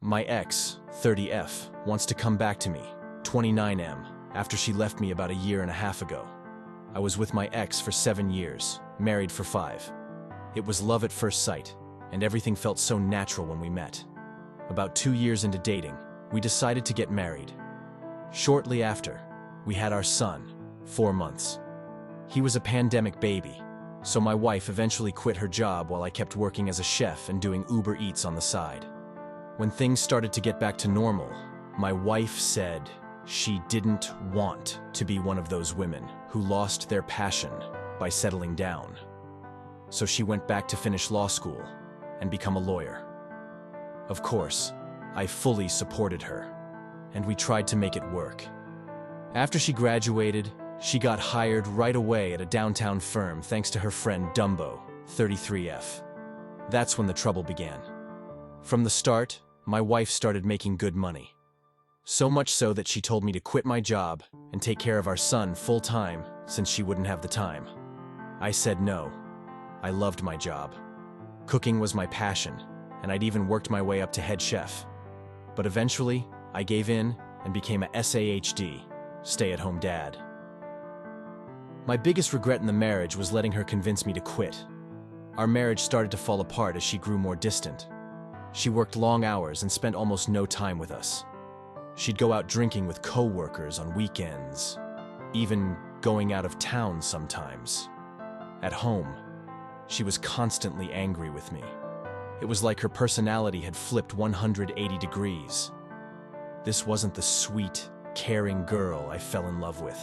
My ex, 30F, wants to come back to me, 29M, after she left me about a year and a half ago. I was with my ex for 7 years, married for 5. It was love at first sight, and everything felt so natural when we met. About 2 years into dating, we decided to get married. Shortly after, we had our son, 4 months. He was a pandemic baby, so my wife eventually quit her job while I kept working as a chef and doing Uber Eats on the side. When things started to get back to normal, my wife said she didn't want to be one of those women who lost their passion by settling down. So she went back to finish law school and become a lawyer. Of course, I fully supported her, and we tried to make it work. After she graduated, she got hired right away at a downtown firm thanks to her friend Dumbo, 33F. That's when the trouble began. From the start, my wife started making good money. So much so that she told me to quit my job and take care of our son full-time since she wouldn't have the time. I said no. I loved my job. Cooking was my passion, and I'd even worked my way up to head chef. But eventually, I gave in and became a SAHD, stay-at-home dad. My biggest regret in the marriage was letting her convince me to quit. Our marriage started to fall apart as she grew more distant. She worked long hours and spent almost no time with us. She'd go out drinking with co-workers on weekends, even going out of town sometimes. At home, she was constantly angry with me. It was like her personality had flipped 180 degrees. This wasn't the sweet, caring girl I fell in love with.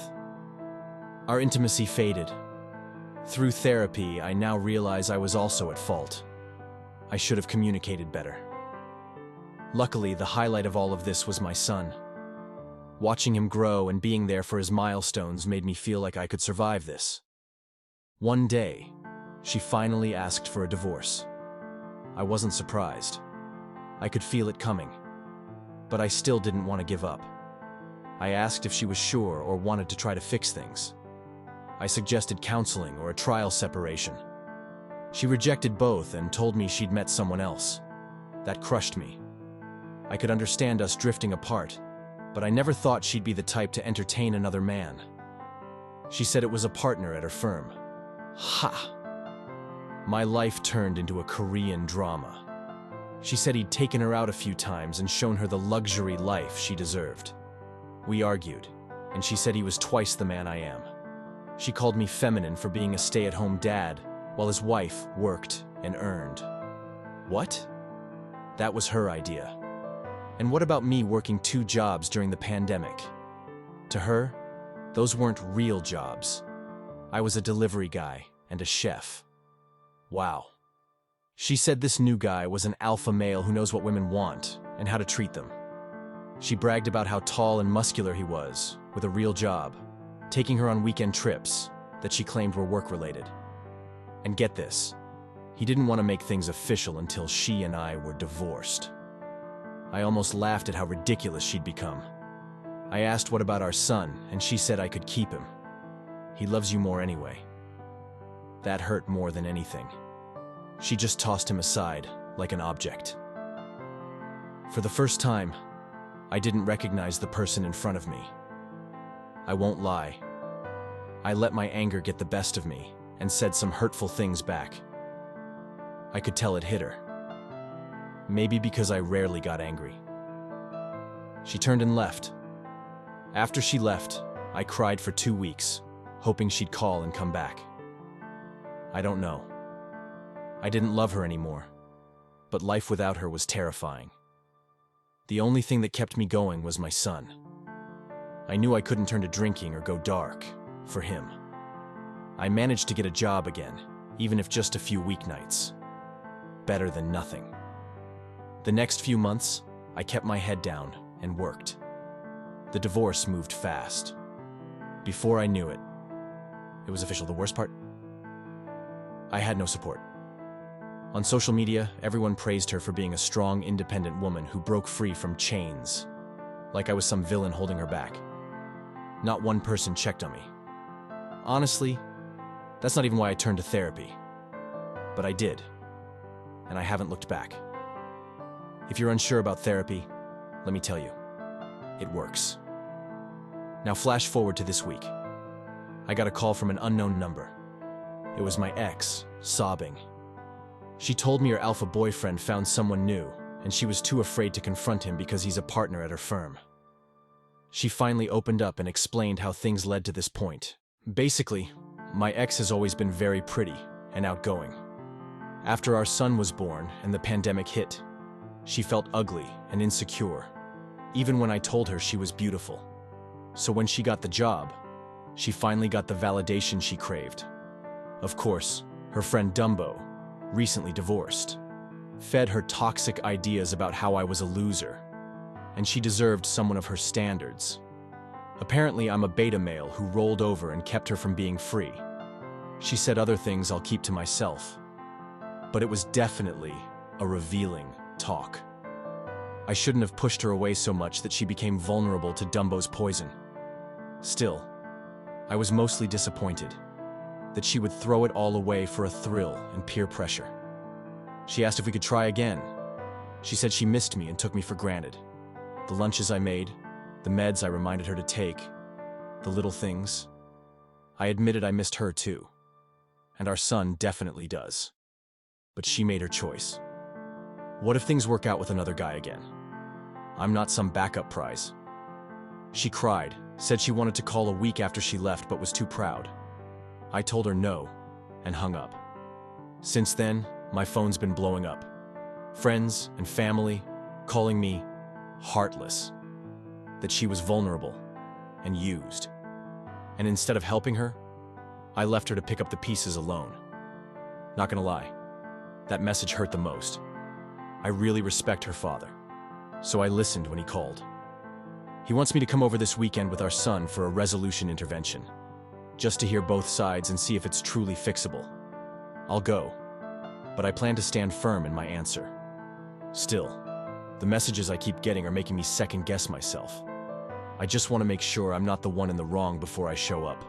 Our intimacy faded. Through therapy, I now realize I was also at fault. I should have communicated better. Luckily, the highlight of all of this was my son. Watching him grow and being there for his milestones made me feel like I could survive this. One day, she finally asked for a divorce. I wasn't surprised. I could feel it coming. But I still didn't want to give up. I asked if she was sure or wanted to try to fix things. I suggested counseling or a trial separation. She rejected both and told me she'd met someone else. That crushed me. I could understand us drifting apart, but I never thought she'd be the type to entertain another man. She said it was a partner at her firm. Ha! My life turned into a Korean drama. She said he'd taken her out a few times and shown her the luxury life she deserved. We argued, and she said he was twice the man I am. She called me feminine for being a stay-at-home dad, while his wife worked and earned. What? That was her idea. And what about me working 2 jobs during the pandemic? To her, those weren't real jobs. I was a delivery guy and a chef. Wow. She said this new guy was an alpha male who knows what women want and how to treat them. She bragged about how tall and muscular he was, with a real job, taking her on weekend trips that she claimed were work-related. And get this, he didn't want to make things official until she and I were divorced. I almost laughed at how ridiculous she'd become. I asked what about our son, and she said I could keep him. He loves you more anyway. That hurt more than anything. She just tossed him aside, like an object. For the first time, I didn't recognize the person in front of me. I won't lie. I let my anger get the best of me and said some hurtful things back. I could tell it hit her. Maybe because I rarely got angry. She turned and left. After she left, I cried for 2 weeks, hoping she'd call and come back. I don't know. I didn't love her anymore, but life without her was terrifying. The only thing that kept me going was my son. I knew I couldn't turn to drinking or go dark for him. I managed to get a job again, even if just a few weeknights. Better than nothing. The next few months, I kept my head down and worked. The divorce moved fast. Before I knew it was official. The worst part? I had no support. On social media, everyone praised her for being a strong, independent woman who broke free from chains, like I was some villain holding her back. Not one person checked on me. Honestly, that's not even why I turned to therapy. But I did, and I haven't looked back. If you're unsure about therapy, let me tell you, it works. Now flash forward to this week. I got a call from an unknown number. It was my ex, sobbing. She told me her alpha boyfriend found someone new, and she was too afraid to confront him because he's a partner at her firm. She finally opened up and explained how things led to this point. Basically, my ex has always been very pretty and outgoing. After our son was born and the pandemic hit, she felt ugly and insecure, even when I told her she was beautiful. So when she got the job, she finally got the validation she craved. Of course, her friend Dumbo, recently divorced, fed her toxic ideas about how I was a loser, and she deserved someone of her standards. Apparently, I'm a beta male who rolled over and kept her from being free. She said other things I'll keep to myself, but it was definitely a revealing talk. I shouldn't have pushed her away so much that she became vulnerable to Dumbo's poison. Still, I was mostly disappointed that she would throw it all away for a thrill and peer pressure. She asked if we could try again. She said she missed me and took me for granted. The lunches I made, the meds I reminded her to take, the little things. I admitted I missed her too. And our son definitely does. But she made her choice. What if things work out with another guy again? I'm not some backup prize. She cried, said she wanted to call a week after she left but was too proud. I told her no, and hung up. Since then, my phone's been blowing up. Friends and family calling me heartless, that she was vulnerable and used. And instead of helping her, I left her to pick up the pieces alone. Not gonna lie, that message hurt the most. I really respect her father, so I listened when he called. He wants me to come over this weekend with our son for a resolution intervention, just to hear both sides and see if it's truly fixable. I'll go, but I plan to stand firm in my answer. Still, the messages I keep getting are making me second-guess myself. I just want to make sure I'm not the one in the wrong before I show up.